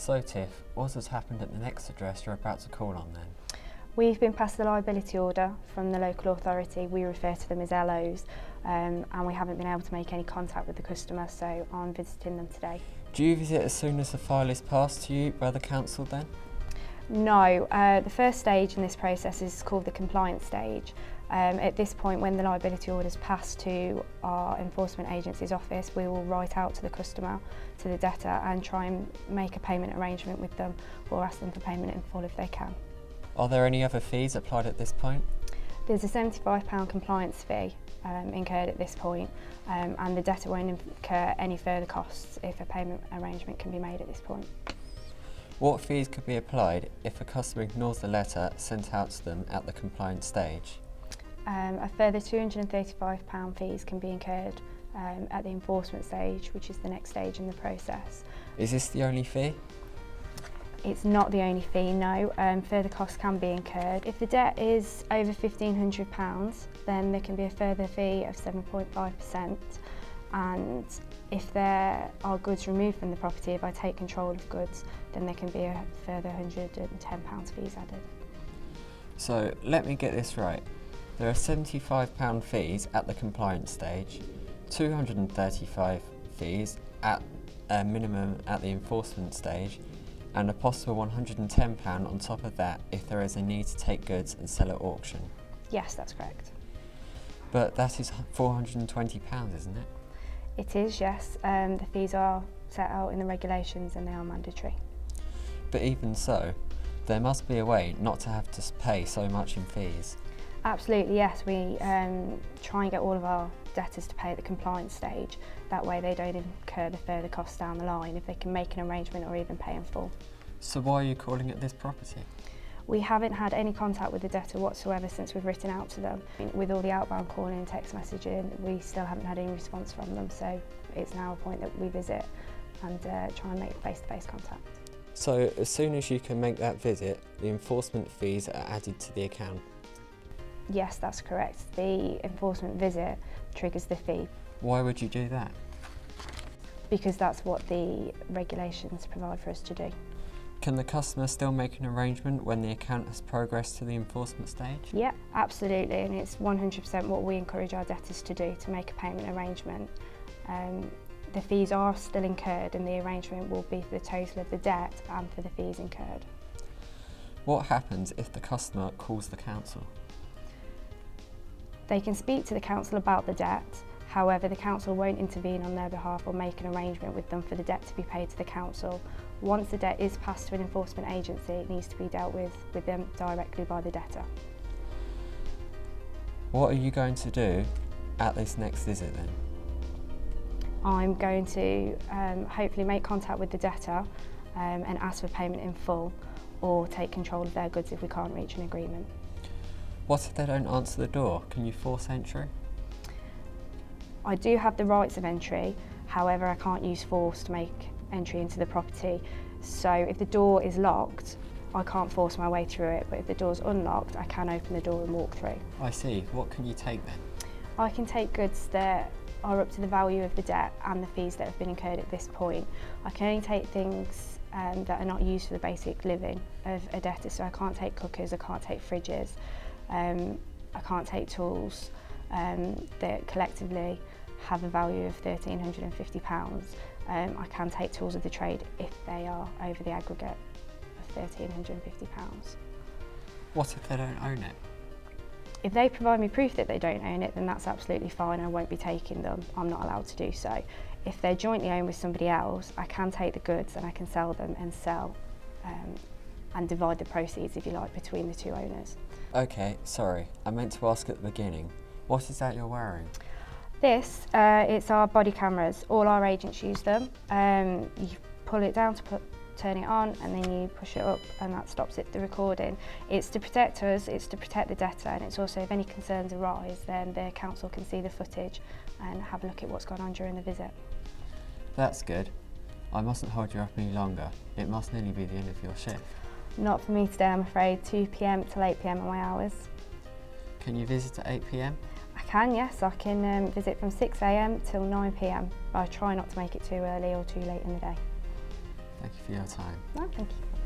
So Tiff, what has happened at the next address you're about to call on then? We've been passed the liability order from the local authority. We refer to them as LOs, and we haven't been able to make any contact with the customer, so I'm visiting them today. Do you visit as soon as the file is passed to you by the council then? No, the first stage in this process is called the compliance stage. At this point, when the liability order is passed to our enforcement agency's office, we will write out to the customer, to the debtor, and try and make a payment arrangement with them, or ask them for payment in full if they can. Are there any other fees applied at this point? There's a £75 compliance fee incurred at this point, and the debtor won't incur any further costs if a payment arrangement can be made at this point. What fees could be applied if a customer ignores the letter sent out to them at the compliance stage? A further £235 fees can be incurred at the enforcement stage, which is the next stage in the process. Is this the only fee? It's not the only fee, no. Further costs can be incurred. If the debt is over £1,500, then there can be a further fee of 7.5%. And if there are goods removed from the property, if I take control of goods, then there can be a further £110 fees added. So let me get this right. There are £75 fees at the compliance stage, £235 fees at a minimum at the enforcement stage, and a possible £110 on top of that if there is a need to take goods and sell at auction. Yes, that's correct. But that is £420, isn't it? It is, yes. The fees are set out in the regulations and they are mandatory. But even so, there must be a way not to have to pay so much in fees. Absolutely, yes. We try and get all of our debtors to pay at the compliance stage. That way they don't incur the further costs down the line if they can make an arrangement or even pay in full. So why are you calling it this property? We haven't had any contact with the debtor whatsoever since we've written out to them. With all the outbound calling and text messaging, we still haven't had any response from them, so it's now a point that we visit and try and make face-to-face contact. So as soon as you can make that visit, the enforcement fees are added to the account? Yes, that's correct. The enforcement visit triggers the fee. Why would you do that? Because that's what the regulations provide for us to do. Can the customer still make an arrangement when the account has progressed to the enforcement stage? Yeah, absolutely, and it's 100% what we encourage our debtors to do, to make a payment arrangement. The fees are still incurred and the arrangement will be for the total of the debt and for the fees incurred. What happens if the customer calls the council? They can speak to the council about the debt, however the council won't intervene on their behalf or make an arrangement with them for the debt to be paid to the council. Once the debt is passed to an enforcement agency, it needs to be dealt with them directly by the debtor. What are you going to do at this next visit then? I'm going to hopefully make contact with the debtor and ask for payment in full, or take control of their goods if we can't reach an agreement. What if they don't answer the door? Can you force entry? I do have the rights of entry, however I can't use force to make entry into the property. So if the door is locked, I can't force my way through it, but if the door's unlocked, I can open the door and walk through. I see. What can you take then? I can take goods that are up to the value of the debt and the fees that have been incurred at this point. I can only take things that are not used for the basic living of a debtor, so I can't take cookers, I can't take fridges, I can't take tools that collectively have a value of £1,350. I can take tools of the trade if they are over the aggregate of £1,350. What if they don't own it? If they provide me proof that they don't own it, then that's absolutely fine. I won't be taking them. I'm not allowed to do so. If they're jointly owned with somebody else, I can take the goods and I can sell them and and divide the proceeds, if you like, between the two owners. Okay, sorry. I meant to ask at the beginning. What is that you're wearing? This, it's our body cameras. All our agents use them. You pull it down to turn it on, and then you push it up and that stops the recording. It's to protect us, it's to protect the debtor, and it's also if any concerns arise, then the council can see the footage and have a look at what's gone on during the visit. That's good. I mustn't hold you up any longer. It must nearly be the end of your shift. Not for me today, I'm afraid. 2 p.m. till 8 p.m. are my hours. Can you visit at 8 p.m? I can, yes. I can visit from 6 a.m. till 9 p.m. I try not to make it too early or too late in the day. Thank you for your time. No, thank you.